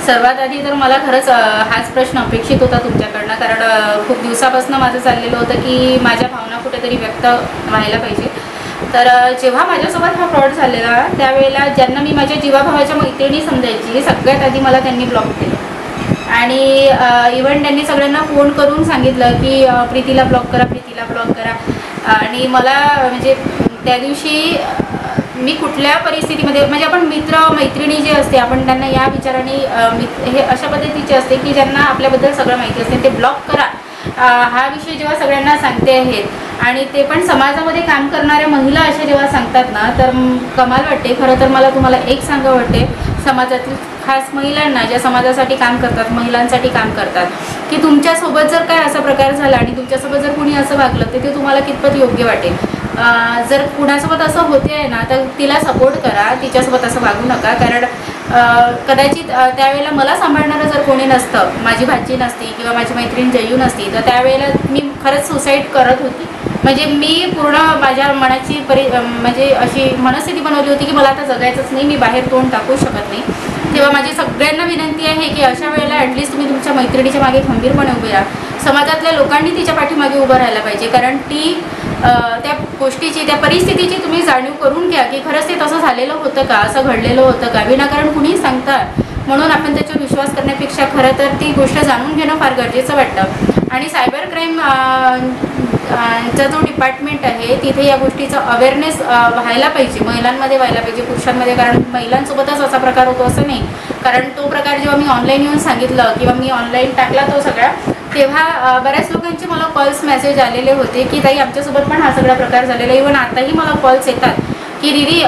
सर्वात आधी तर मला खरंच हाच प्रश्न अपेक्षित होता तुमच्याकडनं, कारण खूप दिवसापासून माझं चाललेलं होतं की माझ्या भावना कुठेतरी व्यक्त व्हायला पाहिजे. तर जेव्हा माझ्यासोबत हा फ्रॉड झालेला त्यावेळेला ज्यांना मी माझ्या जीवाभावाच्या मैत्रिणी समजायची सगळ्यात आधी मला त्यांनी ब्लॉक केलं. आणि इव्हन त्यांनी सगळ्यांना फोन करून सांगितलं की प्रीतीला ब्लॉक करा, प्रीतीला ब्लॉक करा. आणि मला म्हणजे त्या दिवशी मी कुठल्या परिस्थितीमध्ये, म्हणजे आपण मित्र मैत्रिणी जे असते आपण त्यांना या विचाराने हे अशा पद्धतीचे असते की ज्यांना आपल्याबद्दल सगळं माहिती असते ते ब्लॉक करा हा विषय जेव्हा सगळ्यांना सांगते आहेत आणि ते पण समाजामध्ये काम करणाऱ्या महिला अशा जेव्हा सांगतात ना तर कमाल वाटते. खरं तर मला तुम्हाला एक सांगावं वाटते, समाजातील खास महिलांना ज्या समाजासाठी काम करतात, महिलांसाठी काम करतात, की तुमच्यासोबत जर काय असा प्रकार झाला आणि तुमच्यासोबत जर कुणी असं वागलं तर ते तुम्हाला कितपत योग्य वाटेल. जर कुणासोबत असं होते आहे ना तर तिला सपोर्ट करा, तिच्यासोबत असं वागू नका. कारण कदाचित त्यावेळेला मला सांभाळणारं जर कोणी नसतं, माझी भाची नसती किंवा माझी मैत्रीण जयू नसती तर त्यावेळेला मी खरंच सुसाईड करत होती. म्हणजे मी पूर्ण माझ्या मनाची म्हणजे अशी मनस्थिती बनवली होती की मला आता जगायचंच नाही, मी बाहेर तोंड टाकू शकत नाही. तेव्हा माझी सगळ्यांना विनंती आहे की अशा वेळेला ॲटलिस्ट तुम्ही तुमच्या मैत्रिणीच्या मागे खंबीरपणे उभे राहा. समाजातल्या लोकांनी तिच्या पाठीमागे उभं राहायला पाहिजे, कारण ती त्या गोष्टीची त्या परिस्थितीची तुम्ही जाणीव करून घ्या की खरंच ते तसं झालेलं होतं का, असं घडलेलं होतं का. विनाकारण कुणी सांगतात म्हणून आपण त्याच्यावर विश्वास करण्यापेक्षा खरं तर ती गोष्ट जाणून घेणं फार गरजेचं वाटतं. आणि सायबर क्राईम चा जो डिपार्टमेंट आहे तिथे या गोष्टीचा अवेअरनेस व्हायला पाहिजे, महिलांमध्ये व्हायला पाहिजे, पुरुषांमध्ये. कारण महिलांसोबतच असा प्रकार होतो असं नाही. कारण तो प्रकार जेव्हा मी ऑनलाईन येऊन सांगितलं किंवा मी ऑनलाईन टाकला तो सगळा, तेव्हा बऱ्याच लोकांचे मला कॉल्स मेसेज आलेले होते की ताई आमच्यासोबत पण हा सगळा प्रकार झालेला आहे. इव्हन आताही मला कॉल्स येतात की दीदी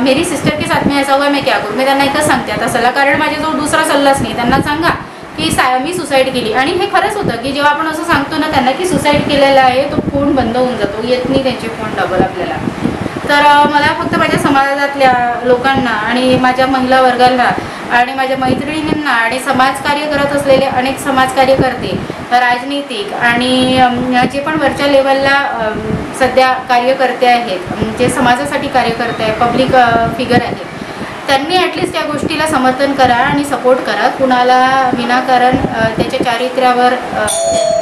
मेरी सिस्टर के साथ में ऐसा हुआ, मैं क्या करूँ. मी त्यांना एकच सांगते आता सल्ला, कारण माझ्याजवळ दुसरा सल्लाच नाही. त्यांना सांगा की मी सुसाईड केली. आणि हे खरंच होतं की जेव्हा आपण असं सांगतो ना त्यांना की सुसाईड केलेला आहे तो फोन बंद होऊन जातो, येत नाही त्यांचे फोन डबल आपल्याला. तर मला फक्त माझ्या समाजातल्या लोकांना आणि माझ्या महिला वर्गाला आणि माझ्या मैत्रिणींना आणि समाजकार्य करत असलेले अनेक समाजकार्यकर्ते, राजनीतिक आणि जे पण वरच्या लेवलला सध्या कार्यकर्ते आहेत, जे समाजासाठी कार्यकर्ते आहे, पब्लिक फिगर आहेत, त्यांनी ॲटलिस्ट या गोष्टीला समर्थन करा आणि सपोर्ट करा. कुणाला विनाकारण त्याच्या चारित्र्यावर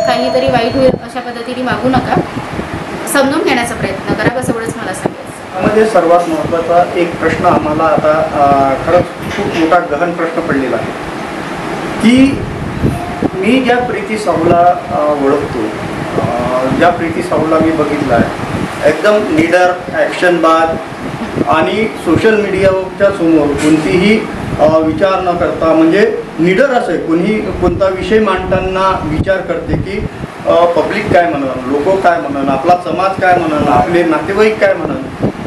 काहीतरी वाईट होईल अशा पद्धतीने वागू नका, समजून घेण्याचा प्रयत्न करा. बस एवढंच मला सांगायचं. त्यामध्ये सर्वात महत्त्वाचा एक प्रश्न आम्हाला आता खरंच खूप मोठा गहन प्रश्न पडलेला आहे की मी ज्या प्रीती साहूला ओळखतो, ज्या प्रीती साहूला मी बघितला आहे एकदम लीडर, ॲक्शनबाज आणि सोशल मीडियाच्या समोर कोणतीही विचार न करता म्हणजे निडर असे कोणता विषय मांडताना विचार करते की पब्लिक काय म्हणन, लोक काय म्हणन, आपला समाज काय म्हणन, आपले नातेवाईक काय म्हणन,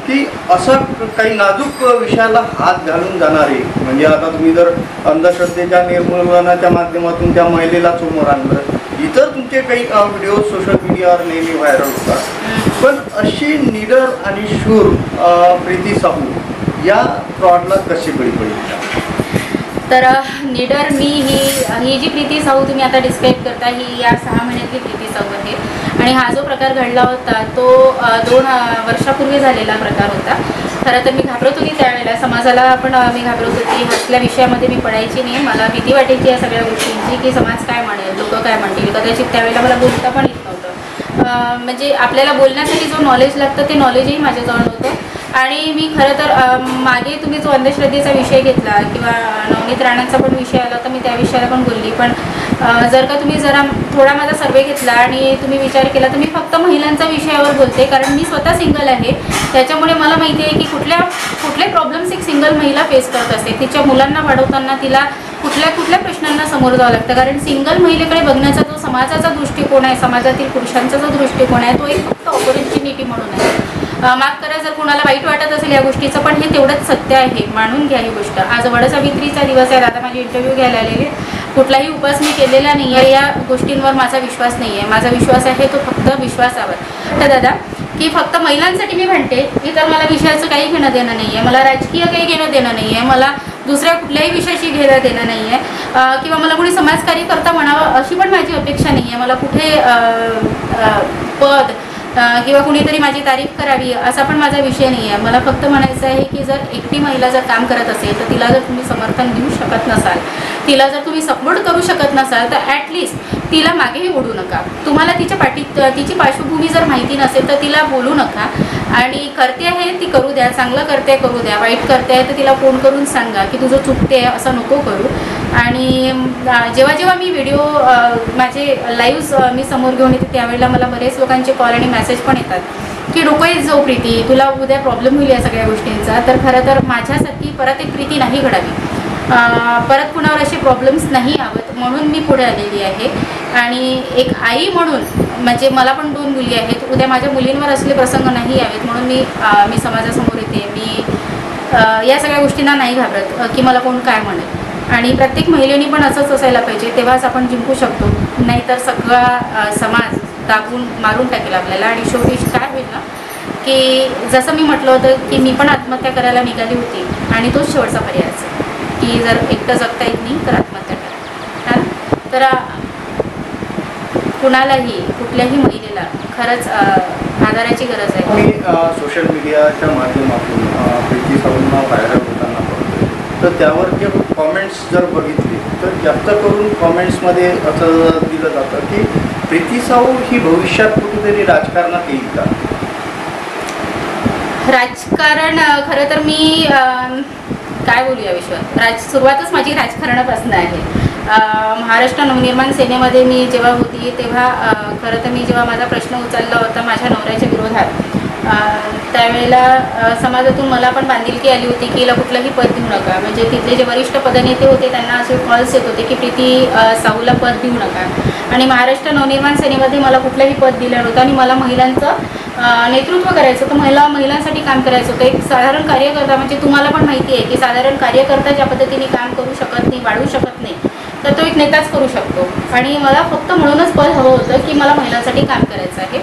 की असं काही नाजूक विषयाला हात घालून जाणारे. म्हणजे आता तुम्ही जर अंधश्रद्धेच्या निर्मूलनाच्या माध्यमातून त्या महिलेला समोर आणलं, इतर तुमचे काही व्हिडिओ सोशल मीडियावर नेहमी व्हायरल होतात, पण अशी निडर आणि शूर प्रीती साहू या फ्रॉडला कशी बळी पडली? तर निडर ही जी प्रीती साहू तुम्ही आता डिस्क्राईब करता ही या 6 महिन्यातली प्रीती साहू आहे. आणि हा जो प्रकार घडला होता तो 2 वर्षापूर्वी झालेला प्रकार होता. खरं तर मी घाबरत होती त्यावेळेला, समाजाला पण मी घाबरत होती. असल्या विषयामध्ये मी पडायची नाही. मला भीती वाटायची या सगळ्या गोष्टींची की समाज काय म्हणेल, लोक काय म्हणतील. कदाचित त्यावेळेला मला बोलता पण येत नव्हतं. म्हणजे आपल्याला बोलण्यासाठी जो नॉलेज लागतं ते नॉलेजही माझ्याजवळ नव्हतं. आणि मी खरं तर मागे तुम्ही जो अंधश्रद्धेचा विषय घेतला किंवा नवनीत राणांचा पण विषय आला तर मी त्या विषयाला पण बोलली. पण जर का तुम्ही जरा थोडा माझा सर्वे घेतला आणि तुम्ही विचार केला तर मी फक्त महिलांच्या विषयावर बोलते, कारण मी स्वतः सिंगल आहे. त्याच्यामुळे मला माहिती आहे की कुठले प्रॉब्लेम्स एक सिंगल महिला फेस करत असते. तिच्या मुलांना वाढवताना तिला कुठल्या प्रश्नांना समोर जावं लागतं, कारण सिंगल महिलेकडे बघण्याचा जो समाजाचा दृष्टिकोन आहे, समाजातील पुरुषांचा जो दृष्टिकोन आहे तो एक फक्त ऑपॉर्च्युनिटी म्हणून आहे. माफ करा जर कोणाला वाईट वाटत असेल या गोष्टीचं, पण हे तेवढंच सत्य आहे, मानून घ्या ही गोष्ट. आज वडसावित्रीचा दिवस आहे, आता माझी इंटरव्ह्यू घ्यायला आलेले. कुठलाही उपास मी केलेला नाही आहे, या गोष्टींवर माझा विश्वास नाही आहे. माझा विश्वास आहे तो फक्त विश्वासावर. तर दादा की फक्त महिलांसाठी मी म्हणते की तर मला विषयाचं काही घेणं देणं नाही आहे, मला राजकीय काही घेणं देणं नाही आहे, मला दुसऱ्या कुठल्याही विषयाशी घेणं देणं नाही आहे, किंवा मला कोणी समाजकार्य करता म्हणावं अशी पण माझी अपेक्षा नाही आहे. मला कुठे पद किंवा कुणीतरी माझी तारीफ करावी असा पण माझा विषय नाही आहे. मला फक्त म्हणायचं आहे की जर एकटी महिला जर काम करत असेल तर तिला जर तुम्ही समर्थन देऊ शकत नसाल, तिला जर तुम्ही सपोर्ट करू शकत नसाल तर ॲटलिस्ट तिला मागेही ओढू नका. तुम्हाला तिची पार्श्वभूमी जर माहिती नसेल तर तिला बोलू नका. आणि करते आहे ती करू द्या, चांगलं करते करू द्या, वाईट करते आहे तर तिला फोन करून सांगा की तुझं चुकते आहे असं नको करू. आणि जेव्हा मी व्हिडिओ माझे लाईव्ह मी समोर घेऊन येते त्यावेळेला मला बरेच लोकांचे कॉल आणि मेसेज पण येतात की डोकं येत जाऊ प्रीती, तुला उद्या प्रॉब्लेम होईल या सगळ्या गोष्टींचा. तर खरं तर माझ्यासाठी परत एक प्रीती नाही घडावी, परत कुणावर असे प्रॉब्लेम्स नाही यावत म्हणून मी पुढे आलेली आहे. आणि एक आई म्हणून म्हणजे मला पण 2 मुली आहेत, उद्या माझ्या मुलींवर असले प्रसंग नाही यावेत म्हणून मी समाजासमोर येते. मी या सगळ्या गोष्टींना नाही घाबरत की मला कोण काय म्हणेल. आणि प्रत्येक महिलेने पण असंच असायला पाहिजे, तेव्हाच आपण जिंकू शकतो. नाहीतर सगळा समाज दाबून मारून टाकेल आपल्याला. आणि शेवटी काय होईल ना की जसं मी म्हटलं होतं की मी पण आत्महत्या करायला निघाली होती आणि तोच शेवटचा पर्याय असेल की जर एकटं जगता येत नाही तर आत्महत्या करा. तर कुणालाही कुठल्याही महिलेला खरंच आधाराची गरज आहे. मी सोशल मीडियाच्या माध्यमातून प्रीती साऊंना व्हायरल होताना बघतोय, तर त्यावर जे कॉमेंट्स जर बघितले तर जास्त करून कॉमेंट्समध्ये असं दिलं जातं की प्रीती साऊ ही भविष्यात कुठेतरी राजकारणात येईल का? राजकारण खरं तर मी काय बोलू या विषयावर. सुरुवातच माझी राजकारणापासून आहे. महाराष्ट्र नवनिर्माण सेनेमध्ये मी जेव्हा होती तेव्हा खरं तर मी जेव्हा माझा प्रश्न उचलला होता माझ्या नवऱ्याच्या विरोधात, त्यावेळेला समाजातून मला पण बांधिलकी आली होती की हिला कुठलंही पद देऊ नका. म्हणजे तिथले जे वरिष्ठ पदनेते होते त्यांना असे कॉल्स येत होते की प्रीती साऊला पद देऊ नका. आणि महाराष्ट्र नवनिर्माण सेनेमध्ये मला कुठलंही पद दिलं नव्हतं आणि मला महिलांचं नेतृत्व करायचं होतं, महिलांसाठी काम करायचं होतं. एक साधारण कार्यकर्ता म्हणजे तुम्हाला पण माहिती आहे की साधारण कार्यकर्ता ज्या पद्धतीने काम करू शकत नाही, वाढू शकत नाही, तर तो एक नेताच करू शकतो. आणि मला फक्त म्हणूनच पद हवं होतं की मला महिलांसाठी काम करायचं आहे.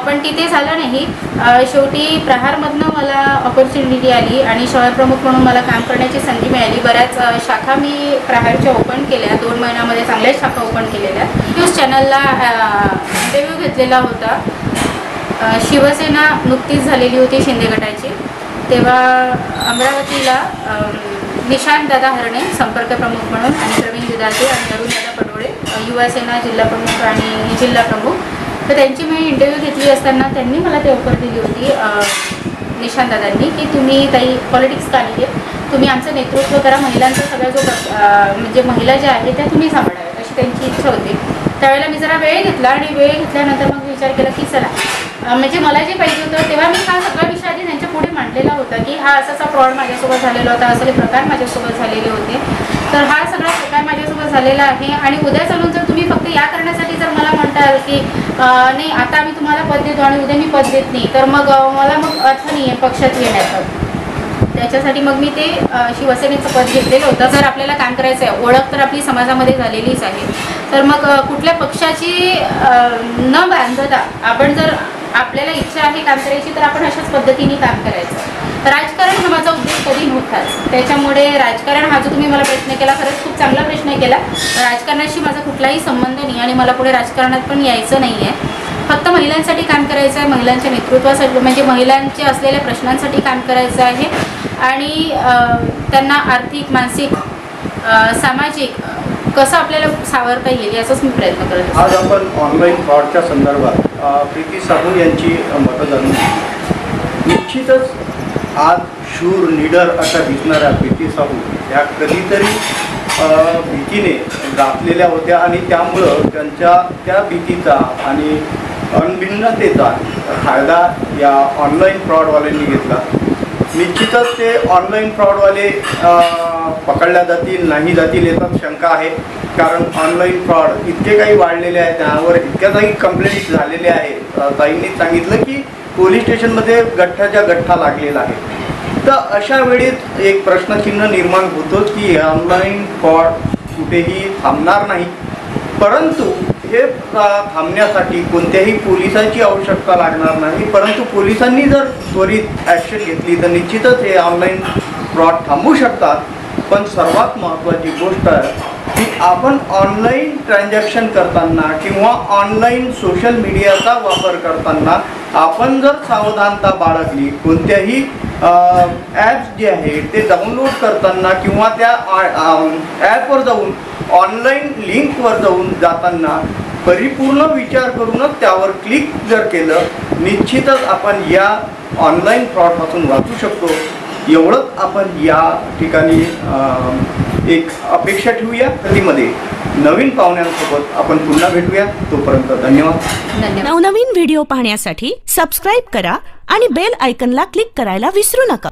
पण तिथे झालं नाही. शेवटी प्रहारमधनं मला ऑपॉर्च्युनिटी आली आणि शहरप्रमुख म्हणून मला काम करण्याची संधी मिळाली. बऱ्याच शाखा मी प्रहारच्या ओपन केल्या, 2 महिन्यामध्ये चांगल्याच शाखा ओपन केलेल्या. न्यूज चॅनलला इंटरव्ह्यू घेतलेला होता. शिवसेना नुकतीच झालेली होती शिंदे गटाची, तेव्हा अमरावतीला निशांतदादा हरणे संपर्क प्रमुख म्हणून आणि प्रवीण विदाते आणि अरुणदादा पडोळे युवासेना जिल्हा प्रमुख आणि जिल्हा प्रमुख, तर त्यांची मी इंटरव्ह्यू घेतली असताना त्यांनी मला ते ऑफर दिली होती निशांतदादांनी की तुम्ही ताई पॉलिटिक्स का नाही आहे, तुम्ही आमचं नेतृत्व करा, महिलांचा सगळा जो म्हणजे महिला ज्या आहेत त्या तुम्ही सांभाळाव्या अशी त्यांची इच्छा होती. त्यावेळेला मी जरा वेळ घेतला आणि वेळ घेतल्यानंतर मग विचार केला की चला म्हणजे मला जे पाहिजे होतं तेव्हा मी हा सगळा विषय आधी त्यांच्या पुढे मांडलेला होता की हा असा फ्रॉड माझ्यासोबत झालेला होता, असले प्रकार माझ्यासोबत झालेले होते, तर हा सगळा प्रकार माझ्यासोबत झालेला आहे. आणि उद्या चालून जर तुम्ही फक्त या करण्यासाठी जर मला म्हणताल की नाही आता आम्ही तुम्हाला पद देतो आणि उद्या मी पद देत नाही, तर मग मला मग अर्थ नाही आहे पक्षात येण्याचा. त्याच्यासाठी मग मी ते शिवसेनेचं पद घेतलेलं होतं. जर आपल्याला काम करायचं आहे, ओळख तर आपली समाजामध्ये झालेलीच आहे, तर मग कुठल्या पक्षाची न बांधता आपण जर आपल्याला इच्छा आहे काम करायची तर आपण अशाच पद्धतीने काम करायचं. राजकारण हा माझा उद्देश कधी नव्हताच. त्याच्यामुळे राजकारण हा जो तुम्ही मला प्रश्न केला खरंच खूप चांगला प्रश्न केला. राजकारणाशी माझा कुठलाही संबंध नाही आणि मला पुढे राजकारणात पण यायचं नाही आहे. फक्त महिलांसाठी काम करायचं आहे, महिलांच्या नेतृत्वासाठी म्हणजे महिलांचे असलेल्या प्रश्नांसाठी काम करायचं आहे आणि त्यांना आर्थिक, मानसिक, सामाजिक कसं आपल्याला सावरता येईल याचाच मी प्रयत्न करत आज आपण ऑनलाईन फ्रॉडच्या संदर्भात प्रीती साहू यांची मतं जाणून घेऊ. निश्चितच आज शूर निडर अशा दिसणाऱ्या प्रीती साहू या कधीतरी भीतीने गाठलेल्या होत्या आणि त्यामुळं त्यांच्या त्या भीतीचा आणि अनभिन्नतेचा फायदा या ऑनलाईन फ्रॉडवाल्यांनी घेतला. निश्चितच ते ऑनलाईन फ्रॉडवाले पकडल्या जातील नाही जातील याचाच शंका आहे, कारण ऑनलाईन फ्रॉड इतके काही वाढलेले आहेत, त्यावर इतक्या काही कंप्लेंट्स झालेल्या आहेत. ताईंनी सांगितलं की पोलीस स्टेशनमध्ये गठ्ठाच्या गठ्ठा लागलेला आहे. तर अशा वेळेत एक प्रश्नचिन्ह निर्माण होतो की ऑनलाईन फ्रॉड कुठेही थांबणार नाही, परंतु हे थांबण्यासाठी कोणत्याही पोलिसांची आवश्यकता लागणार नाही. परंतु पोलिसांनी जर त्वरित ॲक्शन घेतली तर निश्चितच हे ऑनलाईन फ्रॉड थांबू शकतात. पण सर्वात महत्त्वाची गोष्ट आहे की आपण ऑनलाईन ट्रान्झॅक्शन करताना किंवा ऑनलाईन सोशल मीडियाचा वापर करताना आपण जर सावधानता बाळगली, कोणत्याही ॲप्स जे आहेत ते डाउनलोड करताना किंवा त्या ॲपवर जाऊन ऑनलाईन लिंकवर जाताना परिपूर्ण विचार करूनच त्यावर क्लिक जर केलं, निश्चितच आपण या ऑनलाईन फ्रॉडपासून वाचू शकतो. एवढंच आपण या ठिकाणी एक अपेक्षा ठेवूया. कधीमध्ये नवीन पाहुण्यांसोबत आपण पुन्हा भेटूया. तोपर्यंत धन्यवाद. नवनवीन व्हिडिओ पाहण्यासाठी सबस्क्राईब करा आणि बेल आयकॉनला क्लिक करायला विसरू नका.